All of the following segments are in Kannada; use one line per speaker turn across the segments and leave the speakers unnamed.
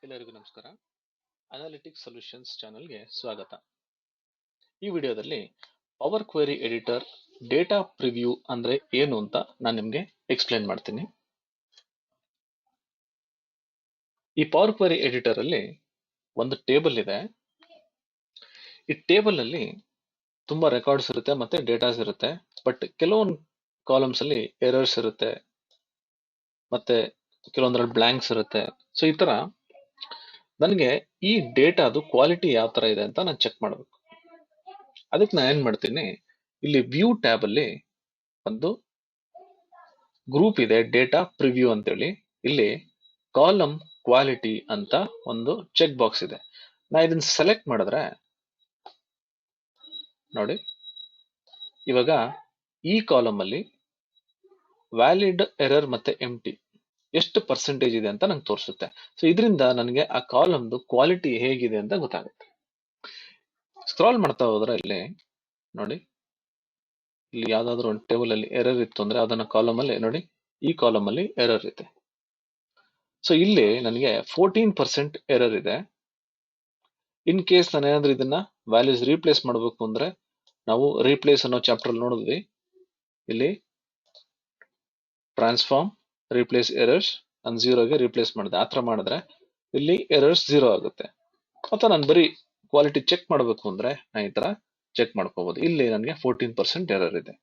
ಎಲ್ಲರಿಗೂ ನಮಸ್ಕಾರ. ಅನಾಲಿಟಿಕ್ ಸೊಲ್ಯೂಷನ್ಸ್ ಚಾನೆಲ್ಗೆ ಸ್ವಾಗತ. ಈ ವಿಡಿಯೋದಲ್ಲಿ power query editor data preview ಅಂದ್ರೆ ಏನು ಅಂತ ನಾನು ನಿಮಗೆ ಎಕ್ಸ್ಪ್ಲೇನ್ ಮಾಡ್ತೀನಿ. ಈ ಪವರ್ ಕ್ವೆರಿ ಎಡಿಟರ್ ಅಲ್ಲಿ ಒಂದು ಟೇಬಲ್ ಇದೆ. ಈ ಟೇಬಲ್ ಅಲ್ಲಿ ತುಂಬಾ ರೆಕಾರ್ಡ್ಸ್ ಇರುತ್ತೆ ಮತ್ತೆ ಡೇಟಾಸ್ ಇರುತ್ತೆ. ಬಟ್ ಕೆಲವೊಂದು ಕಾಲಮ್ಸ್ ಅಲ್ಲಿ ಎರರ್ಸ್ ಇರುತ್ತೆ ಮತ್ತೆ ಕೆಲವೊಂದ್ರಲ್ಲಿ ಬ್ಲಾಂಕ್ಸ್ ಇರುತ್ತೆ. ಸೊ ಈ ತರ ನನಗೆ ಈ ಡೇಟಾದು ಕ್ವಾಲಿಟಿ ಯಾವ ತರ ಇದೆ ಅಂತ ನಾನು ಚೆಕ್ ಮಾಡಬೇಕು. ಅದಕ್ಕೆ ನಾನು ಏನ್ ಮಾಡ್ತೀನಿ, ಇಲ್ಲಿ ವ್ಯೂ ಟ್ಯಾಬ್ ಅಲ್ಲಿ ಒಂದು ಗ್ರೂಪ್ ಇದೆ, ಡೇಟಾ ಪ್ರಿವ್ಯೂ ಅಂತೇಳಿ. ಇಲ್ಲಿ ಕಾಲಮ್ ಕ್ವಾಲಿಟಿ ಅಂತ ಒಂದು ಚೆಕ್ ಬಾಕ್ಸ್ ಇದೆ. ನಾ ಇದನ್ನ ಸೆಲೆಕ್ಟ್ ಮಾಡಿದ್ರೆ ನೋಡಿ, ಇವಾಗ ಈ ಕಾಲಮ್ ಅಲ್ಲಿ ವ್ಯಾಲಿಡ್ ಎರರ್ ಮತ್ತೆ ಎಂಟಿ ಎಷ್ಟು ಪರ್ಸೆಂಟೇಜ್ ಇದೆ ಅಂತ ನಂಗೆ ತೋರಿಸುತ್ತೆ. ಸೊ ಇದರಿಂದ ನನಗೆ ಆ ಕಾಲಮ್ದು ಕ್ವಾಲಿಟಿ ಹೇಗಿದೆ ಅಂತ ಗೊತ್ತಾಗುತ್ತೆ. ಸ್ಕ್ರಾಲ್ ಮಾಡ್ತಾ ಹೋದ್ರೆ ಇಲ್ಲಿ ನೋಡಿ, ಇಲ್ಲಿ ಯಾವ್ದಾದ್ರು ಒಂದು ಟೇಬಲ್ ಅಲ್ಲಿ ಎರರ್ ಇತ್ತು ಅಂದ್ರೆ ಅದನ್ನ ಕಾಲಮ್ ಅಲ್ಲಿ ನೋಡಿ, ಈ ಕಾಲಮ್ ಅಲ್ಲಿ ಎರರ್ ಇದೆ. ಸೊ ಇಲ್ಲಿ ನನಗೆ 14% ಎರರ್ ಇದೆ. ಇನ್ ಕೇಸ್ ನಾನು ಏನಾದ್ರೂ ಇದನ್ನ ವ್ಯಾಲ್ಯೂಸ್ ರೀಪ್ಲೇಸ್ ಮಾಡಬೇಕು ಅಂದ್ರೆ, ನಾವು ರೀಪ್ಲೇಸ್ ಅನ್ನೋ ಚಾಪ್ಟರ್ ಅಲ್ಲಿ ನೋಡಿದ್ವಿ. ಇಲ್ಲಿ ಟ್ರಾನ್ಸ್ಫಾರ್ಮ್ ರೀಪ್ಲೇಸ್ ಎರರ್ಸ್ ಅನ್ ಝೀರೋಗೆ ರೀಪ್ಲೇಸ್ ಮಾಡಿದೆ. ಆತರ ಮಾಡಿದ್ರೆ ಇಲ್ಲಿ ಎರರ್ಸ್ ಝೀರೋ ಆಗುತ್ತೆ. ಅಥವಾ ನಾನು ಬರೀ ಕ್ವಾಲಿಟಿ ಚೆಕ್ ಮಾಡಬೇಕು ಅಂದ್ರೆ ನಾನು ಈ ತರ ಚೆಕ್ ಮಾಡ್ಕೋಬಹುದು. ಇಲ್ಲಿ ನನಗೆ 14% ಎರರ್ ಇದೆ.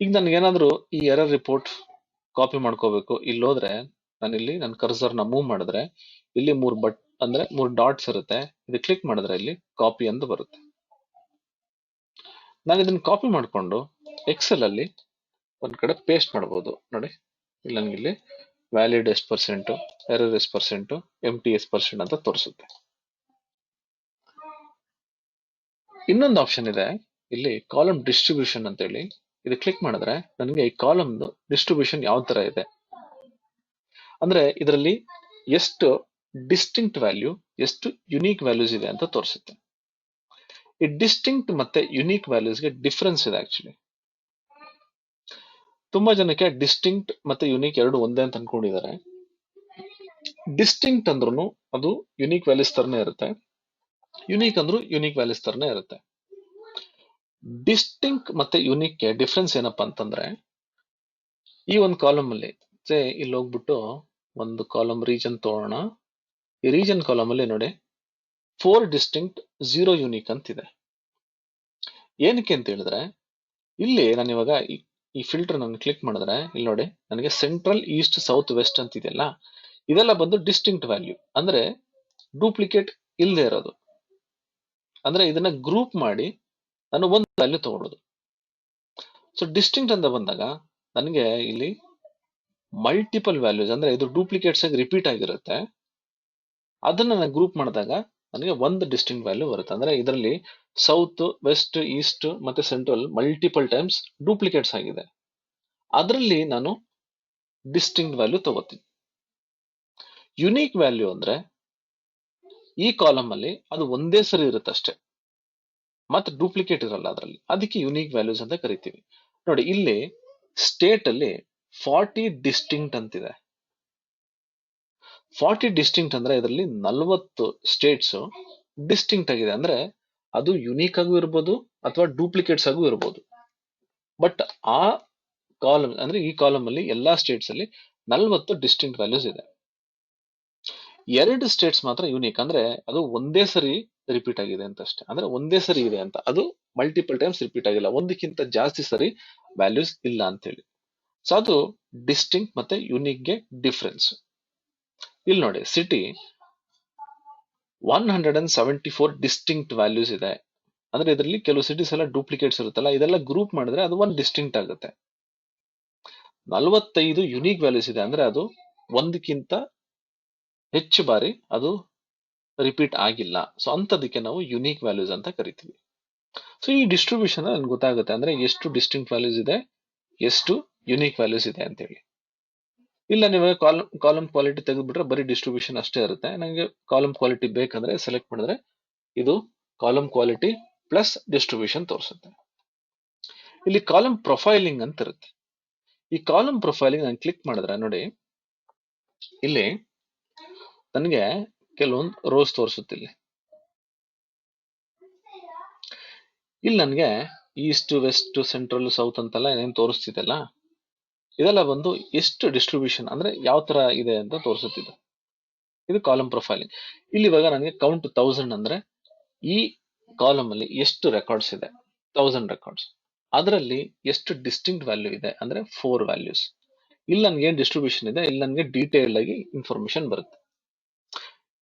ಈಗ ನನ್ಗೆ ಏನಾದ್ರು ಈ ಎರರ್ ರಿಪೋರ್ಟ್ ಕಾಪಿ ಮಾಡ್ಕೋಬೇಕು, ಇಲ್ಲಿ ಹೋದ್ರೆ ನಾನು ಇಲ್ಲಿ ನನ್ನ ಕರ್ಸರ್ ನ ಮೂವ್ ಮಾಡಿದ್ರೆ ಇಲ್ಲಿ ಮೂರು ಡಾಟ್ಸ್ ಇರುತ್ತೆ. ಇದು ಕ್ಲಿಕ್ ಮಾಡಿದ್ರೆ ಇಲ್ಲಿ ಕಾಪಿ ಅಂತ ಬರುತ್ತೆ. ನಾನು ಇದನ್ನ ಕಾಪಿ ಮಾಡ್ಕೊಂಡು ಎಕ್ಸೆಲ್ ಅಲ್ಲಿ ಒಂದ್ ಕಡೆ ಪೇಸ್ಟ್ ಮಾಡಬಹುದು. ನೋಡಿ, ಇಲ್ಲಿ ನನಗೆ ಇಲ್ಲಿ ವ್ಯಾಲಿಡ್ ಎಷ್ಟು ಪರ್ಸೆಂಟ್, ಎರರ್ ಎಷ್ಟು ಪರ್ಸೆಂಟ್, ಎಂಟಿ ಎಷ್ಟು ಪರ್ಸೆಂಟ್ ಅಂತ ತೋರಿಸುತ್ತೆ. ಇನ್ನೊಂದು ಆಪ್ಷನ್ ಇದೆ, ಇಲ್ಲಿ ಕಾಲಮ್ ಡಿಸ್ಟ್ರಿಬ್ಯೂಷನ್ ಅಂತ ಹೇಳಿ. ಇದು ಕ್ಲಿಕ್ ಮಾಡಿದ್ರೆ ನನಗೆ ಈ ಕಾಲಮ್ ಡಿಸ್ಟ್ರಿಬ್ಯೂಷನ್ ಯಾವ ತರ ಇದೆ ಅಂದ್ರೆ ಇದರಲ್ಲಿ ಎಷ್ಟು ಡಿಸ್ಟಿಂಕ್ಟ್ ವ್ಯಾಲ್ಯೂ, ಎಷ್ಟು ಯುನೀಕ್ ವ್ಯಾಲ್ಯೂಸ್ ಇದೆ ಅಂತ ತೋರಿಸುತ್ತೆ. ಈ ಡಿಸ್ಟಿಂಕ್ಟ್ ಮತ್ತೆ ಯುನೀಕ್ ವ್ಯಾಲ್ಯೂಸ್ಗೆ ಡಿಫ್ರೆನ್ಸ್ ಇದೆ ಆಕ್ಚುಲಿ. ತುಂಬಾ ಜನಕ್ಕೆ ಡಿಸ್ಟಿಂಕ್ಟ್ ಮತ್ತೆ ಯುನೀಕ್ ಎರಡು ಒಂದೇ ಅಂತ ಅನ್ಕೊಂಡಿದ್ದಾರೆ. ಡಿಸ್ಟಿಂಕ್ಟ್ ಅಂದ್ರೂ ಅದು ಯುನೀಕ್ ವ್ಯಾಲ್ಯೂಸ್ ತರನೇ ಇರುತ್ತೆ, ಯುನೀಕ್ ಅಂದ್ರೂ ಯುನೀಕ್ ವ್ಯಾಲ್ಯೂಸ್ ತರನೇ ಇರುತ್ತೆ. ಡಿಸ್ಟಿಂಕ್ಟ್ ಮತ್ತೆ ಯುನೀಕ್ ಡಿಫ್ರೆನ್ಸ್ ಏನಪ್ಪಾ ಅಂತಂದ್ರೆ, ಈ ಒಂದು ಕಾಲಮ್ ಅಲ್ಲಿ ಇಲ್ಲಿ ಹೋಗ್ಬಿಟ್ಟು ಒಂದು ಕಾಲಮ್ ರೀಜನ್ ತಗೋಣ. ಈ ರೀಜನ್ ಕಾಲಮ್ ಅಲ್ಲಿ ನೋಡಿ 4 ಡಿಸ್ಟಿಂಕ್ಟ್ 0 ಯುನೀಕ್ ಅಂತಿದೆ. ಏನಕ್ಕೆ ಅಂತ ಹೇಳಿದ್ರೆ, ಇಲ್ಲಿ ನಾನು ಇವಾಗ ಈ ಫಿಲ್ಟರ್ ನಾನು ಕ್ಲಿಕ್ ಮಾಡಿದ್ರೆ ಇಲ್ಲಿ ನೋಡಿ ನನಗೆ ಸೆಂಟ್ರಲ್, ಈಸ್ಟ್, ಸೌತ್, ವೆಸ್ಟ್ ಅಂತಿದೆಯಲ್ಲ, ಇದೆಲ್ಲ ಬಂದು ಡಿಸ್ಟಿಂಕ್ಟ್ ವ್ಯಾಲ್ಯೂ ಅಂದ್ರೆ ಡೂಪ್ಲಿಕೇಟ್ ಇಲ್ಲದೆ ಇರೋದು. ಅಂದ್ರೆ ಇದನ್ನ ಗ್ರೂಪ್ ಮಾಡಿ ನಾನು ಒಂದು ವ್ಯಾಲ್ಯೂ ತಗೊಳ್ಳೋದು. ಸೊ ಡಿಸ್ಟಿಂಕ್ಟ್ ಅಂತ ಬಂದಾಗ ನನಗೆ ಇಲ್ಲಿ ಮಲ್ಟಿಪಲ್ ವ್ಯಾಲ್ಯೂಸ್ ಅಂದ್ರೆ ಇದು ಡೂಪ್ಲಿಕೇಟ್ಸ್ ಆಗಿ ರಿಪೀಟ್ ಆಗಿರುತ್ತೆ. ಅದನ್ನ ನಾನು ಗ್ರೂಪ್ ಮಾಡಿದಾಗ ನನಗೆ ಒಂದು ಡಿಸ್ಟಿಂಕ್ಟ್ ವ್ಯಾಲ್ಯೂ ಬರುತ್ತೆ. ಅಂದ್ರೆ ಇದರಲ್ಲಿ ಸೌತ್, ವೆಸ್ಟ್, ಈಸ್ಟ್ ಮತ್ತೆ ಸೆಂಟ್ರಲ್ ಮಲ್ಟಿಪಲ್ ಟೈಮ್ಸ್ ಡೂಪ್ಲಿಕೇಟ್ಸ್ ಆಗಿದೆ. ಅದರಲ್ಲಿ ನಾನು ಡಿಸ್ಟಿಂಕ್ಟ್ ವ್ಯಾಲ್ಯೂ ತಗೋತೀನಿ. ಯುನೀಕ್ ವ್ಯಾಲ್ಯೂ ಅಂದ್ರೆ ಈ ಕಾಲಮ್ ಅಲ್ಲಿ ಅದು ಒಂದೇ ಸರಿ ಇರುತ್ತೆ ಅಷ್ಟೇ, ಮತ್ತೆ ಡೂಪ್ಲಿಕೇಟ್ ಇರಲ್ಲ ಅದರಲ್ಲಿ. ಅದಕ್ಕೆ ಯುನೀಕ್ ವ್ಯಾಲ್ಯೂಸ್ ಅಂತ ಕರಿತೀವಿ. ನೋಡಿ, ಇಲ್ಲಿ ಸ್ಟೇಟ್ ಅಲ್ಲಿ 40 ಡಿಸ್ಟಿಂಕ್ಟ್ ಅಂತಿದೆ. 40 ಡಿಸ್ಟಿಂಕ್ಟ್ ಅಂದ್ರೆ ಇದರಲ್ಲಿ 40 ಸ್ಟೇಟ್ಸ್ ಡಿಸ್ಟಿಂಕ್ಟ್ ಆಗಿದೆ. ಅಂದ್ರೆ ಅದು ಯುನೀಕ್ ಆಗೂ ಇರ್ಬೋದು ಅಥವಾ ಡೂಪ್ಲಿಕೇಟ್ಸ್ ಆಗೂ ಇರ್ಬೋದು. ಬಟ್ ಆ ಕಾಲಮ್ ಅಂದ್ರೆ ಈ ಕಾಲಮ್ ಅಲ್ಲಿ ಎಲ್ಲಾ ಸ್ಟೇಟ್ಸ್ ಅಲ್ಲಿ 40 ಡಿಸ್ಟಿಂಕ್ಟ್ ವ್ಯಾಲ್ಯೂಸ್ ಇದೆ. 2 ಸ್ಟೇಟ್ಸ್ ಮಾತ್ರ ಯುನೀಕ್, ಅಂದ್ರೆ ಅದು ಒಂದೇ ಸರಿ ರಿಪೀಟ್ ಆಗಿದೆ ಅಂತ ಅಷ್ಟೇ. ಅಂದ್ರೆ ಒಂದೇ ಸರಿ ಇದೆ ಅಂತ, ಅದು ಮಲ್ಟಿಪಲ್ ಟೈಮ್ಸ್ ರಿಪೀಟ್ ಆಗಿಲ್ಲ, ಒಂದಕ್ಕಿಂತ ಜಾಸ್ತಿ ಸರಿ ವ್ಯಾಲ್ಯೂಸ್ ಇಲ್ಲ ಅಂತ ಹೇಳಿ. ಸೊ ಅದು ಡಿಸ್ಟಿಂಕ್ಟ್ ಮತ್ತೆ ಯುನೀಕ್ ಗೆ ಡಿಫ್ರೆನ್ಸ್. ಇಲ್ಲಿ ನೋಡಿ, ಸಿಟಿ 174 ಡಿಸ್ಟಿಂಕ್ಟ್ ವ್ಯಾಲ್ಯೂಸ್ ಇದೆ. ಅಂದ್ರೆ ಇದರಲ್ಲಿ ಕೆಲವು ಸಿಟೀಸ್ ಎಲ್ಲ ಡೂಪ್ಲಿಕೇಟ್ಸ್ ಇರುತ್ತಲ್ಲ, ಇದೆಲ್ಲ ಗ್ರೂಪ್ ಮಾಡಿದ್ರೆ ಅದು ಒಂದು ಡಿಸ್ಟಿಂಕ್ಟ್ ಆಗುತ್ತೆ. 45 ಯುನೀಕ್ ವ್ಯಾಲ್ಯೂಸ್ ಇದೆ, ಅಂದ್ರೆ ಅದು ಒಂದಕ್ಕಿಂತ ಹೆಚ್ಚು ಬಾರಿ ಅದು ರಿಪೀಟ್ ಆಗಿಲ್ಲ. ಸೊ ಅಂತದಕ್ಕೆ ನಾವು ಯುನೀಕ್ ವ್ಯಾಲ್ಯೂಸ್ ಅಂತ ಕರಿತೀವಿ. ಸೊ ಈ ಡಿಸ್ಟ್ರಿಬ್ಯೂಷನ್ ನನ್ಗೆ ಗೊತ್ತಾಗುತ್ತೆ, ಅಂದ್ರೆ ಎಷ್ಟು ಡಿಸ್ಟಿಂಕ್ಟ್ ವ್ಯಾಲ್ಯೂಸ್ ಇದೆ, ಎಷ್ಟು ಯುನೀಕ್ ವ್ಯಾಲ್ಯೂಸ್ ಇದೆ ಅಂತ ಹೇಳಿ. ಇಲ್ಲ ನೀವು ಕಾಲಮ್ ಕ್ವಾಲಿಟಿ ತೆಗೆದ್ಬಿಟ್ರೆ ಬರೀ ಡಿಸ್ಟ್ರಿಬ್ಯೂಷನ್ ಅಷ್ಟೇ ಇರುತ್ತೆ. ನನಗೆ ಕಾಲಮ್ ಕ್ವಾಲಿಟಿ ಬೇಕಂದ್ರೆ ಸೆಲೆಕ್ಟ್ ಮಾಡಿದ್ರೆ ಇದು ಕಾಲಮ್ ಕ್ವಾಲಿಟಿ ಪ್ಲಸ್ ಡಿಸ್ಟ್ರಿಬ್ಯೂಷನ್ ತೋರಿಸುತ್ತೆ. ಇಲ್ಲಿ ಕಾಲಮ್ ಪ್ರೊಫೈಲಿಂಗ್ ಅಂತ ಇರುತ್ತೆ. ಈ ಕಾಲಮ್ ಪ್ರೊಫೈಲಿಂಗ್ ನಾನು ಕ್ಲಿಕ್ ಮಾಡಿದ್ರೆ ನೋಡಿ, ಇಲ್ಲಿ ನನಗೆ ಕೆಲವೊಂದು ರೋಸ್ ತೋರಿಸುತ್ತೆ ಇಲ್ಲಿ ನನಗೆ ಈಸ್ಟ್ ವೆಸ್ಟ್ ಸೆಂಟ್ರಲ್ ಸೌತ್ ಅಂತೆಲ್ಲ ಏನೇನು ತೋರಿಸ್ತಿದೆಲ್ಲ ಇದೆಲ್ಲ ಬಂದು ಎಷ್ಟು ಡಿಸ್ಟ್ರಿಬ್ಯೂಷನ್ ಅಂದ್ರೆ ಯಾವ ತರ ಇದೆ ಅಂತ ತೋರಿಸುತ್ತಿದೆ. ಇದು ಕಾಲಮ್ ಪ್ರೊಫೈಲಿಂಗ್. ಇಲ್ಲಿ ಇವಾಗ ನನಗೆ ಕೌಂಟ್ 1000 ಅಂದ್ರೆ ಈ ಕಾಲಮ್ ಅಲ್ಲಿ ಎಷ್ಟು ರೆಕಾರ್ಡ್ಸ್ ಇದೆ, 1000 ರೆಕಾರ್ಡ್ಸ್. ಅದರಲ್ಲಿ ಎಷ್ಟು ಡಿಸ್ಟಿಂಕ್ಟ್ ವ್ಯಾಲ್ಯೂ ಇದೆ ಅಂದ್ರೆ 4 ವ್ಯಾಲ್ಯೂಸ್. ಇಲ್ಲಿ ನನ್ಗೆ ಏನ್ ಡಿಸ್ಟ್ರಿಬ್ಯೂಷನ್ ಇದೆ, ಇಲ್ಲಿ ನನ್ಗೆ ಡೀಟೇಲ್ ಆಗಿ ಇನ್ಫಾರ್ಮೇಶನ್ ಬರುತ್ತೆ.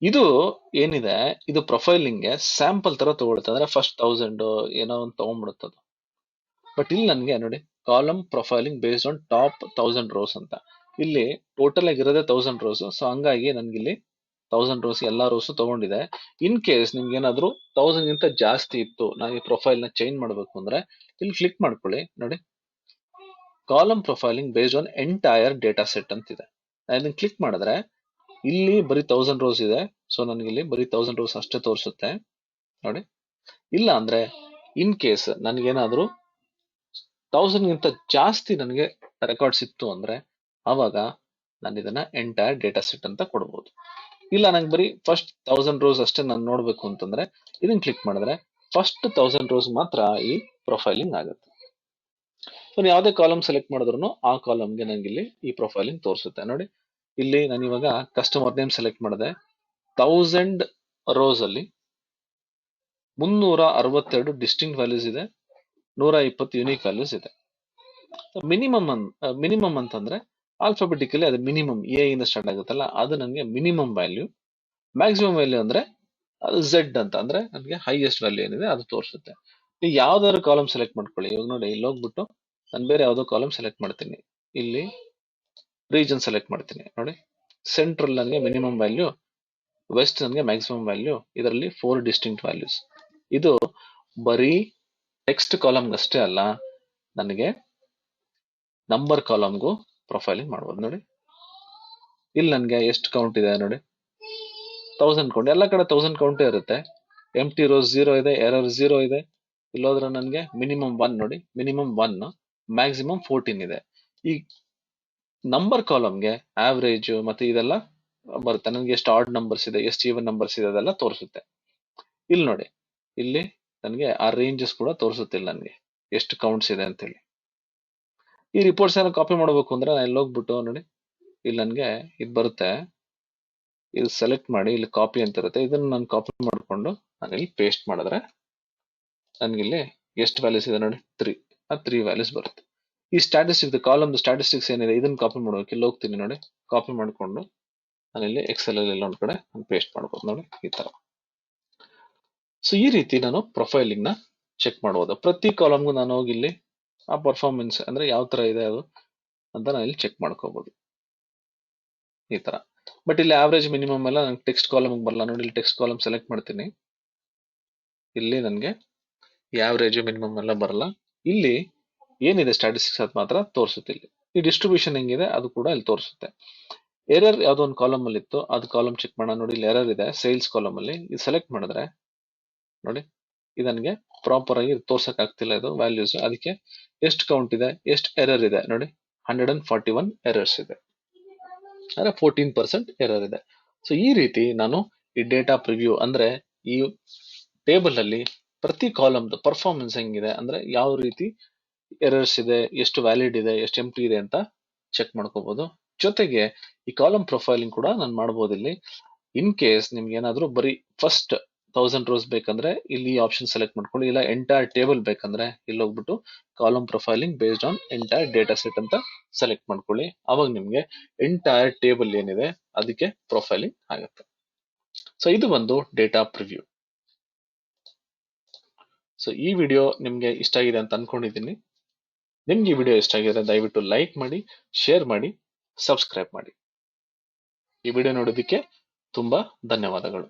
ಇದು ಏನಿದೆ, ಇದು ಪ್ರೊಫೈಲಿಂಗ್ ಗೆ ಸ್ಯಾಂಪಲ್ ತರ ತಗೊಳುತ್ತೆ. ಅಂದ್ರೆ ಫಸ್ಟ್ 1000 ಏನೋ ಒಂದು ತಗೊಂಡ್ಬಿಡುತ್ತೆ. ಬಟ್ ಇಲ್ಲಿ ನನ್ಗೆ ನೋಡಿ column profiling based on top 1000 rose ಅಂತ. ಇಲ್ಲಿ ಟೋಟಲ್ ಆಗಿರೋದೇ 1000 ರೋಸ್. ಸೊ ಹಂಗಾಗಿ ನನ್ಗೆ ಇಲ್ಲಿ 1000 ರೋಸ್ ಎಲ್ಲಾ ರೋಸ್ ತಗೊಂಡಿದೆ. ಇನ್ ಕೇಸ್ ನಿಮ್ಗೆ ಏನಾದ್ರು 1000 ಗಿಂತ ಜಾಸ್ತಿ ಇತ್ತು, ನಾವು ಈ ಪ್ರೊಫೈಲ್ ನ ಚೇಂಜ್ ಮಾಡ್ಬೇಕು ಅಂದ್ರೆ ಇಲ್ಲಿ ಕ್ಲಿಕ್ ಮಾಡ್ಕೊಳ್ಳಿ. ನೋಡಿ column profiling based on entire data set ಅಂತಿದೆ. ಇದನ್ನ ಕ್ಲಿಕ್ ಮಾಡಿದ್ರೆ ಇಲ್ಲಿ ಬರೀ 1000 ರೋಸ್ ಇದೆ. ಸೊ ನನಗೆ ಇಲ್ಲಿ ಬರೀ 1000 ರೋಸ್ ಅಷ್ಟೇ ತೋರಿಸುತ್ತೆ ನೋಡಿ. ಇಲ್ಲ ಅಂದ್ರೆ ಇನ್ ಕೇಸ್ ನನ್ಗೇನಾದ್ರು 1000 ಗಿಂತ ಜಾಸ್ತಿ ನನಗೆ ರೆಕಾರ್ಡ್ಸ್ ಇತ್ತು ಅಂದ್ರೆ ಅವಾಗ ನಾನು ಇದನ್ನ ಎಂಟೈರ್ ಡೇಟಾ ಸೆಟ್ ಅಂತ ಕೊಡ್ಬೋದು. ಇಲ್ಲ ನಂಗೆ ಬರೀ ಫಸ್ಟ್ 1000 ರೋಸ್ ಅಷ್ಟೇ ನಾನು ನೋಡ್ಬೇಕು ಅಂತಂದ್ರೆ ಇದನ್ನ ಕ್ಲಿಕ್ ಮಾಡಿದ್ರೆ ಫಸ್ಟ್ 1000 ರೋಸ್ ಮಾತ್ರ ಈ ಪ್ರೊಫೈಲಿಂಗ್ ಆಗುತ್ತೆ. ಸೊ ಯಾವುದೇ ಕಾಲಮ್ ಸೆಲೆಕ್ಟ್ ಮಾಡಿದ್ರು ಆ ಕಾಲಮ್ಗೆ ನಂಗೆ ಇಲ್ಲಿ ಈ ಪ್ರೊಫೈಲಿಂಗ್ ತೋರಿಸುತ್ತೆ ನೋಡಿ. ಇಲ್ಲಿ ನಾನು ಇವಾಗ ಕಸ್ಟಮರ್ ನೇಮ್ ಸೆಲೆಕ್ಟ್ ಮಾಡಿದೆ. 1000 ರೋಸ್ ಅಲ್ಲಿ 362 ಡಿಸ್ಟಿಂಕ್ಟ್ ವ್ಯಾಲ್ಯೂಸ್ ಇದೆ, 120 ಯುನಿಕ್ ವ್ಯಾಲ್ಯೂಸ್ ಇದೆ. ಮಿನಿಮಮ್ ಅಂತಂದ್ರೆ ಆಲ್ಫಾಬೆಟಿಕಲಿ ಅದು ಮಿನಿಮಮ್ ಎ ಇಂದ ಸ್ಟಾರ್ಟ್ ಆಗುತ್ತಲ್ಲ, ಅದು ನನಗೆ ಮಿನಿಮಮ್ ವ್ಯಾಲ್ಯೂ. ಮ್ಯಾಕ್ಸಿಮಮ್ ವ್ಯಾಲ್ಯೂ ಅಂದ್ರೆ ಅದು ಝೆಡ್ ಅಂತ, ಅಂದ್ರೆ ನನಗೆ ಹೈಯೆಸ್ಟ್ ವ್ಯಾಲ್ಯೂ ಏನಿದೆ ಅದು ತೋರಿಸುತ್ತೆ. ಈಗ ಯಾವ್ದಾದ್ರು ಕಾಲಮ್ ಸೆಲೆಕ್ಟ್ ಮಾಡ್ಕೊಳ್ಳಿ. ಇವಾಗ ನೋಡಿ ಇಲ್ಲಿ ಹೋಗ್ಬಿಟ್ಟು ನಾನು ಬೇರೆ ಯಾವ್ದೋ ಕಾಲಮ್ ಸೆಲೆಕ್ಟ್ ಮಾಡ್ತೀನಿ. ಇಲ್ಲಿ ರೀಜನ್ ಸೆಲೆಕ್ಟ್ ಮಾಡ್ತೀನಿ ನೋಡಿ. ಸೆಂಟ್ರಲ್ ನನಗೆ ಮಿನಿಮಮ್ ವ್ಯಾಲ್ಯೂ, ವೆಸ್ಟ್ ನನಗೆ ಮ್ಯಾಕ್ಸಿಮಮ್ ವ್ಯಾಲ್ಯೂ. ಇದರಲ್ಲಿ 4 ಡಿಸ್ಟಿಂಕ್ಟ್ ವ್ಯಾಲ್ಯೂಸ್. ಇದು ಬರೀ ಟೆಕ್ಸ್ಟ್ ಕಾಲಮ್ ಅಷ್ಟೇ ಅಲ್ಲ, ನನಗೆ ನಂಬರ್ ಕಾಲಮ್ಗೂ ಪ್ರೊಫೈಲಿಂಗ್ ಮಾಡ್ಬೋದು ನೋಡಿ. ಇಲ್ಲಿ ನನ್ಗೆ ಎಷ್ಟು ಕೌಂಟ್ ಇದೆ ನೋಡಿ, 1000 ಕೌಂಟ್. ಎಲ್ಲ ಕಡೆ 1000 ಕೌಂಟೇ ಇರುತ್ತೆ. ಎಂಟಿ ರೋಸ್ 0 ಇದೆ, ಎರರ್ 0 ಇದೆ. ಇಲ್ಲೋದ್ರೆ ನನ್ಗೆ ಮಿನಿಮಮ್ 1 ನೋಡಿ, ಮಿನಿಮಮ್ 1, ಮ್ಯಾಕ್ಸಿಮಮ್ 14 ಇದೆ. ಈ ನಂಬರ್ ಕಾಲಮ್ಗೆ ಆವರೇಜ್ ಮತ್ತೆ ಇದೆಲ್ಲ ಬರುತ್ತೆ. ನನಗೆ ಎಷ್ಟು ಆಡ್ ನಂಬರ್ಸ್ ಇದೆ, ಎಷ್ಟು ಈವನ್ ನಂಬರ್ಸ್ ಇದೆ ಅದೆಲ್ಲ ತೋರಿಸುತ್ತೆ. ಇಲ್ಲಿ ನೋಡಿ, ಇಲ್ಲಿ ನನಗೆ ಆ ರೇಂಜಸ್ ಕೂಡ ತೋರಿಸುತ್ತಿಲ್ಲ ನನಗೆ ಎಷ್ಟು ಕೌಂಟ್ಸ್ ಇದೆ ಅಂತ ಹೇಳಿ. ಈ ರಿಪೋರ್ಟ್ಸ್ ಏನಾದ್ರು ಕಾಪಿ ಮಾಡಬೇಕು ಅಂದ್ರೆ ನಾನು ಇಲ್ಲಿ ಹೋಗ್ಬಿಟ್ಟು ನೋಡಿ, ಇಲ್ಲಿ ನನಗೆ ಇದು ಬರುತ್ತೆ. ಇದು ಸೆಲೆಕ್ಟ್ ಮಾಡಿ ಇಲ್ಲಿ ಕಾಪಿ ಅಂತ ಇರುತ್ತೆ. ಇದನ್ನ ನಾನು ಕಾಪಿ ಮಾಡಿಕೊಂಡು ನಾನು ಇಲ್ಲಿ ಪೇಸ್ಟ್ ಮಾಡಿದ್ರೆ ನನ್ಗೆ ಇಲ್ಲಿ ಎಷ್ಟು ವ್ಯಾಲ್ಯೂಸ್ ಇದೆ ನೋಡಿ, 3. ಆ 3 ವ್ಯಾಲ್ಯೂಸ್ ಬರುತ್ತೆ. ಈ ಸ್ಟ್ಯಾಟಿಸ್ಟಿಕ್ಸ್ ಕಾಲಮ್ ಸ್ಟ್ಯಾಟಿಸ್ಟಿಕ್ಸ್ ಏನಿದೆ ಇದನ್ನ ಕಾಪಿ ಮಾಡ್ಬೇಕು. ಇಲ್ಲಿ ಹೋಗ್ತೀನಿ ನೋಡಿ, ಕಾಪಿ ಮಾಡಿಕೊಂಡು ನಾನು ಇಲ್ಲಿ ಎಕ್ಸೆಲ್ ಅಲ್ಲಿ ಎಲ್ಲ ಒಂದ್ ಕಡೆ ಪೇಸ್ಟ್ ಮಾಡ್ಬೋದು ನೋಡಿ ಈ ತರ. ಸೊ ಈ ರೀತಿ ನಾನು ಪ್ರೊಫೈಲಿಂಗ್ ನ ಚೆಕ್ ಮಾಡಬಹುದು. ಪ್ರತಿ ಕಾಲಮ್ಗೂ ನಾನು ಹೋಗಿ ಇಲ್ಲಿ ಆ ಪರ್ಫಾರ್ಮೆನ್ಸ್ ಅಂದ್ರೆ ಯಾವ ತರ ಇದೆ ಅದು ಅಂತ ನಾನು ಇಲ್ಲಿ ಚೆಕ್ ಮಾಡ್ಕೋಬಹುದು ಈ ತರ. ಬಟ್ ಇಲ್ಲಿ ಆವರೇಜ್ ಮಿನಿಮಮ್ ಎಲ್ಲ ನಂಗೆ ಟೆಕ್ಸ್ಟ್ ಕಾಲಮ್ ಬರಲ್ಲ ನೋಡಿ. ಇಲ್ಲಿ ಟೆಕ್ಸ್ಟ್ ಕಾಲಮ್ ಸೆಲೆಕ್ಟ್ ಮಾಡ್ತೀನಿ. ಇಲ್ಲಿ ನನಗೆ ಈ ಆವರೇಜ್ ಮಿನಿಮಮ್ ಎಲ್ಲ ಬರಲ್ಲ. ಇಲ್ಲಿ ಏನಿದೆ ಸ್ಟ್ಯಾಟಿಸ್ಟಿಕ್ಸ್ ಅದು ಮಾತ್ರ ತೋರಿಸುತ್ತೆ. ಇಲ್ಲಿ ಈ ಡಿಸ್ಟ್ರಿಬ್ಯೂಷನ್ ಹೆಂಗಿದೆ ಅದು ಕೂಡ ಇಲ್ಲಿ ತೋರಿಸುತ್ತೆ. ಎರರ್ ಯಾವ್ದೋ ಒಂದು ಕಾಲಮ್ ಅಲ್ಲಿ ಇತ್ತು, ಅದು ಕಾಲಮ್ ಚೆಕ್ ಮಾಡೋಣ ನೋಡಿ. ಇಲ್ಲಿ ಎರರ್ ಇದೆ ಸೇಲ್ಸ್ ಕಾಲಮ್ ಅಲ್ಲಿ. ಇದು ಸೆಲೆಕ್ಟ್ ಮಾಡಿದ್ರೆ ನೋಡಿ, ಇದು ನನಗೆ ಪ್ರಾಪರ್ ಆಗಿ ತೋರ್ಸಕ್ ಆಗ್ತಿಲ್ಲ ಇದು ವ್ಯಾಲ್ಯೂಸ್. ಅದಕ್ಕೆ ಎಷ್ಟು ಕೌಂಟ್ ಇದೆ, ಎಷ್ಟು ಎರರ್ ಇದೆ ನೋಡಿ, 141 ಎರರ್ಸ್ ಇದೆ, ಅಂದ್ರೆ 14% ಎರರ್ ಇದೆ. ಸೊ ಈ ರೀತಿ ನಾನು ಈ ಡೇಟಾ ಪ್ರಿವ್ಯೂ ಅಂದ್ರೆ ಈ ಟೇಬಲ್ ಅಲ್ಲಿ ಪ್ರತಿ ಕಾಲಮ್ದು ಪರ್ಫಾರ್ಮೆನ್ಸ್ ಹೆಂಗಿದೆ, ಅಂದ್ರೆ ಯಾವ ರೀತಿ ಎರರ್ಸ್ ಇದೆ, ಎಷ್ಟು ವ್ಯಾಲಿಡ್ ಇದೆ, ಎಷ್ಟು ಎಂಟಿ ಇದೆ ಅಂತ ಚೆಕ್ ಮಾಡ್ಕೋಬಹುದು. ಜೊತೆಗೆ ಈ ಕಾಲಮ್ ಪ್ರೊಫೈಲಿಂಗ್ ಕೂಡ ನಾನು ಮಾಡಬಹುದು ಇಲ್ಲಿ. ಇನ್ ಕೇಸ್ ನಿಮ್ಗೆ ಏನಾದ್ರು ಬರೀ ಫಸ್ಟ್ 1000 ರೋಸ್ ಬೇಕಂದ್ರೆ ಇಲ್ಲಿ ಆಪ್ಷನ್ ಸೆಲೆಕ್ಟ್ ಮಾಡ್ಕೊಳ್ಳಿ. ಇಲ್ಲ ಎಂಟೈರ್ ಟೇಬಲ್ ಬೇಕಂದ್ರೆ ಇಲ್ಲಿ ಹೋಗ್ಬಿಟ್ಟು column profiling based on entire data set ಅಂತ ಸೆಲೆಕ್ಟ್ ಮಾಡ್ಕೊಳ್ಳಿ. ಅವಾಗ ನಿಮ್ಗೆ ಎಂಟೈರ್ ಟೇಬಲ್ ಏನಿದೆ ಅದಕ್ಕೆ ಪ್ರೊಫೈಲಿಂಗ್ ಆಗುತ್ತೆ. ಸೊ ಇದು ಒಂದು ಡೇಟಾ ಪ್ರಿವ್ಯೂ. ಸೊ ಈ ವಿಡಿಯೋ ನಿಮ್ಗೆ ಇಷ್ಟ ಆಗಿದೆ ಅಂತ ಅನ್ಕೊಂಡಿದ್ದೀನಿ. ನಿಮ್ಗೆ ಈ ವಿಡಿಯೋ ಇಷ್ಟ ಆಗಿದ್ರೆ ದಯವಿಟ್ಟು ಲೈಕ್ ಮಾಡಿ, ಶೇರ್ ಮಾಡಿ, ಸಬ್ಸ್ಕ್ರೈಬ್ ಮಾಡಿ. ಈ ವಿಡಿಯೋ ನೋಡೋದಕ್ಕೆ ತುಂಬಾ ಧನ್ಯವಾದಗಳು.